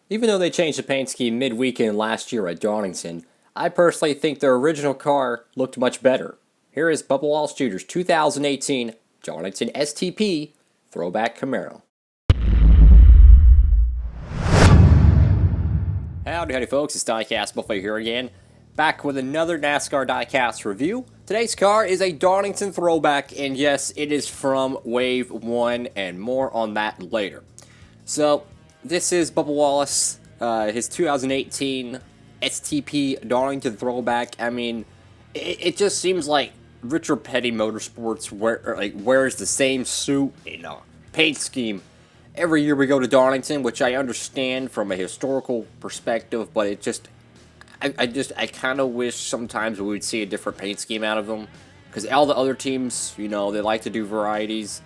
Even though they changed the paint scheme mid-weekend last year at Darlington, I personally think their original car looked much better. Here is Bubba Wallace Jr.'s 2018 Darlington STP Throwback Camaro. Howdy folks, it's Diecastbuffet here again, back with another NASCAR Diecast review. Today's car is a Darlington throwback, and yes, it is from Wave 1, and more on that later. So, this is Bubba Wallace, his 2018 STP Darlington throwback. I mean, it just seems like Richard Petty Motorsports wears the same suit and paint scheme every year we go to Darlington, which I understand from a historical perspective, but it just, I kind of wish sometimes we would see a different paint scheme out of them, because all the other teams, they like to do varieties.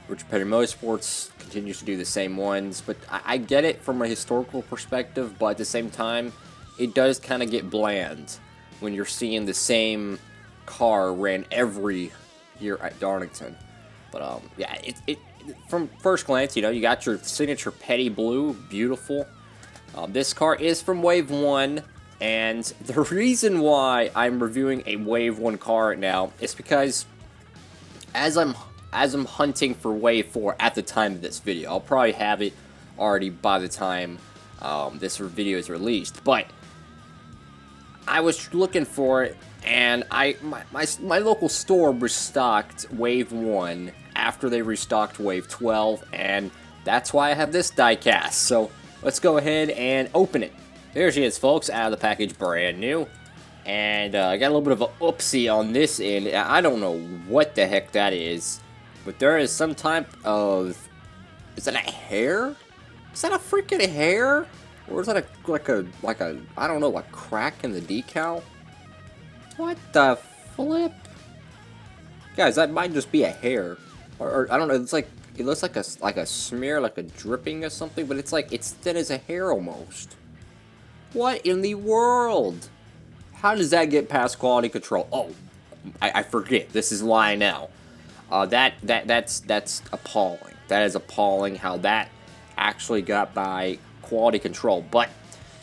Richard Petty Motorsports continues to do the same ones, but I get it from a historical perspective, but at the same time, it does kind of get bland when you're seeing the same car ran every year at Darlington. But yeah, it from first glance, you got your signature Petty blue, beautiful. This car is from Wave 1, and the reason why I'm reviewing a Wave 1 car right now is because as I'm hunting for Wave 4 at the time of this video, I'll probably have it already by the time this video is released, but I was looking for it, and my local store restocked Wave 1 after they restocked Wave 12, and that's why I have this diecast. So let's go ahead and open it. There she is, folks, out of the package, brand new. And I got a little bit of an oopsie on this end. I don't know what the heck that is, but there is some type of, is that a hair? Is that a freaking hair? Or is that like a I don't know, a crack in the decal? What the flip? Guys, that might just be a hair. Or I don't know, it looks like a smear, like a dripping or something, but it's like, it's thin as a hair almost. What in the world? How does that get past quality control? Oh, I forget. This is why now. That's appalling. That is appalling how that actually got by quality control. But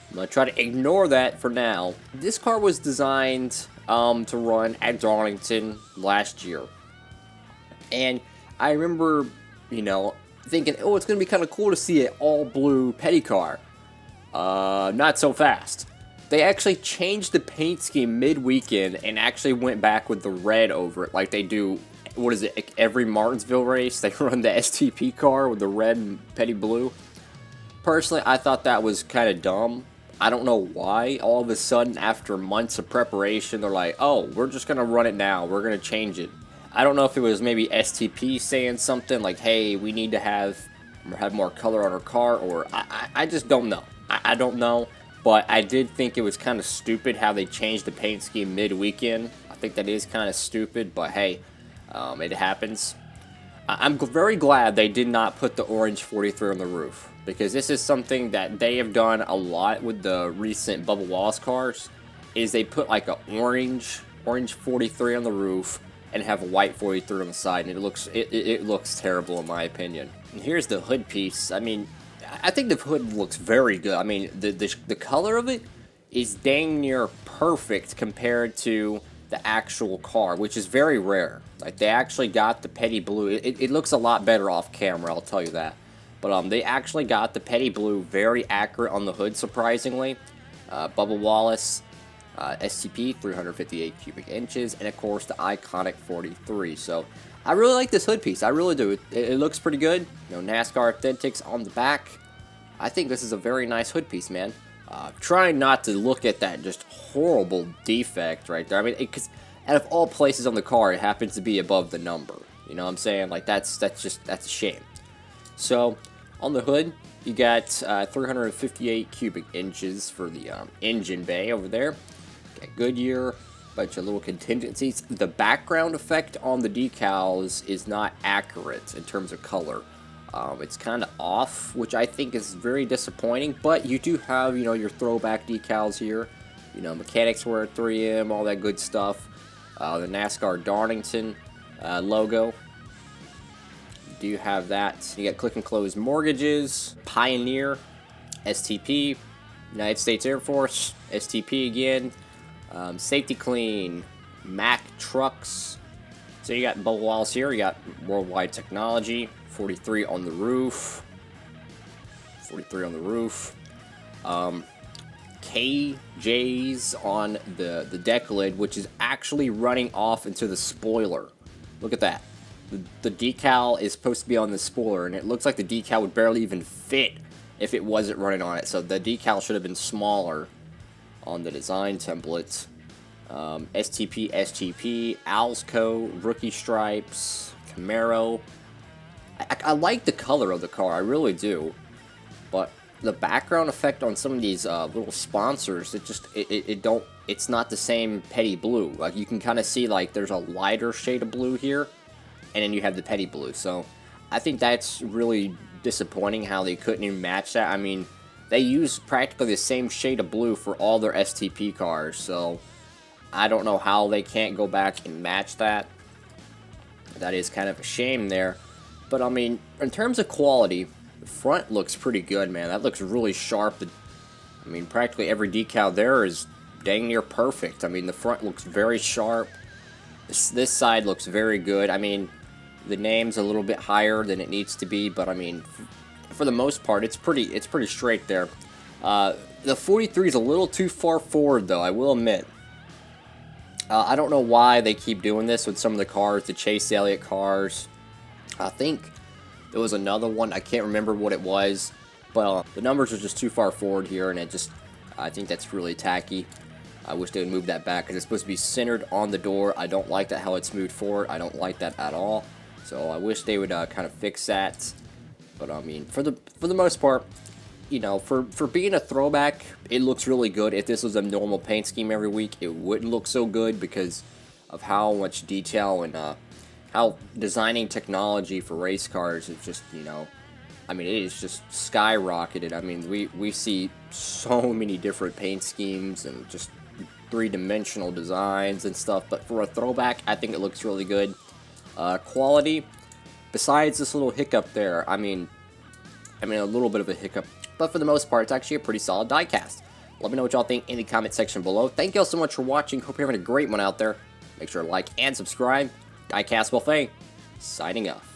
I'm gonna try to ignore that for now. This car was designed to run at Darlington last year, and I remember, thinking, oh, it's gonna be kind of cool to see an all blue Petty car. Not so fast. They actually changed the paint scheme mid-weekend and actually went back with the red over it, like they do, what is it, every Martinsville race? They run the STP car with the red and Petty blue. Personally, I thought that was kind of dumb. I don't know why. All of a sudden, after months of preparation, they're like, oh, we're just going to run it now. We're going to change it. I don't know if it was maybe STP saying something like, hey, we need to have more color on our car, or I just don't know. I don't know. But I did think it was kind of stupid how they changed the paint scheme mid-weekend. I think that is kind of stupid, but hey, it happens. I'm very glad they did not put the orange 43 on the roof, because this is something that they have done a lot with the recent Bubba Wallace cars, is they put like an orange 43 on the roof and have a white 43 on the side, and it looks terrible in my opinion. And here's the hood piece. I mean, I think the hood looks very good. I mean, the color of it is dang near perfect compared to the actual car, which is very rare. Like, they actually got the Petty blue. It looks a lot better off camera, I'll tell you that. But they actually got the Petty blue very accurate on the hood, surprisingly. Bubba Wallace, STP, 358 cubic inches, and of course the iconic 43. So I really like this hood piece. I really do. It looks pretty good. NASCAR Authentics on the back. I think this is a very nice hood piece, man. Trying not to look at that just horrible defect right there. I mean, because out of all places on the car, it happens to be above the number. You know what I'm saying? Like, that's a shame. So on the hood, you got 358 cubic inches for the engine bay over there. Got Goodyear, bunch of little contingencies. The background effect on the decals is not accurate in terms of color. It's kind of off, which I think is very disappointing, but you do have, your throwback decals here. Mechanics wear 3M, all that good stuff. The NASCAR Darlington logo. You do have that. You got Click and Close Mortgages, Pioneer, STP, United States Air Force, STP again, Safety Clean, Mack Trucks. So you got Bubba Wallace here, you got Worldwide Technology, 43 on the roof, 43 on the roof, KJ's on the deck lid, which is actually running off into the spoiler. Look at that. The decal is supposed to be on the spoiler, and it looks like the decal would barely even fit if it wasn't running on it. So the decal should have been smaller on the design template. STP, STP, Alsco, Rookie Stripes, Camaro. I like the color of the car, I really do. But the background effect on some of these little sponsors, it's not the same petty blue. Like, you can kind of see, like, there's a lighter shade of blue here, and then you have the petty blue. So I think that's really disappointing how they couldn't even match that. I mean, they use practically the same shade of blue for all their STP cars, so I don't know how they can't go back and match that. That is kind of a shame there. But I mean, in terms of quality, the front looks pretty good, man. That looks really sharp. I mean, practically every decal there is dang near perfect. I mean, the front looks very sharp. This side looks very good. I mean, the name's a little bit higher than it needs to be, but I mean, for the most part, it's pretty straight there. The 43 is a little too far forward, though, I will admit. I don't know why they keep doing this with some of the cars, the Chase Elliott cars. I think there was another one, I can't remember what it was, but the numbers are just too far forward here, and I think that's really tacky. I wish they would move that back, because it's supposed to be centered on the door. I don't like that, how it's moved forward. I don't like that at all. So I wish they would kind of fix that. But I mean, for the most part, you know, for being a throwback, it looks really good. If this was a normal paint scheme every week, it wouldn't look so good because of how much detail and how designing technology for race cars is just, you know, I mean, it is just skyrocketed. I mean, we see so many different paint schemes and just three-dimensional designs and stuff. But for a throwback, I think it looks really good. Quality, besides this little hiccup there, I mean a little bit of a hiccup, but for the most part, it's actually a pretty solid diecast. Let me know what y'all think in the comment section below. Thank y'all so much for watching. Hope you're having a great one out there. Make sure to like and subscribe. Diecastbuffet, signing off.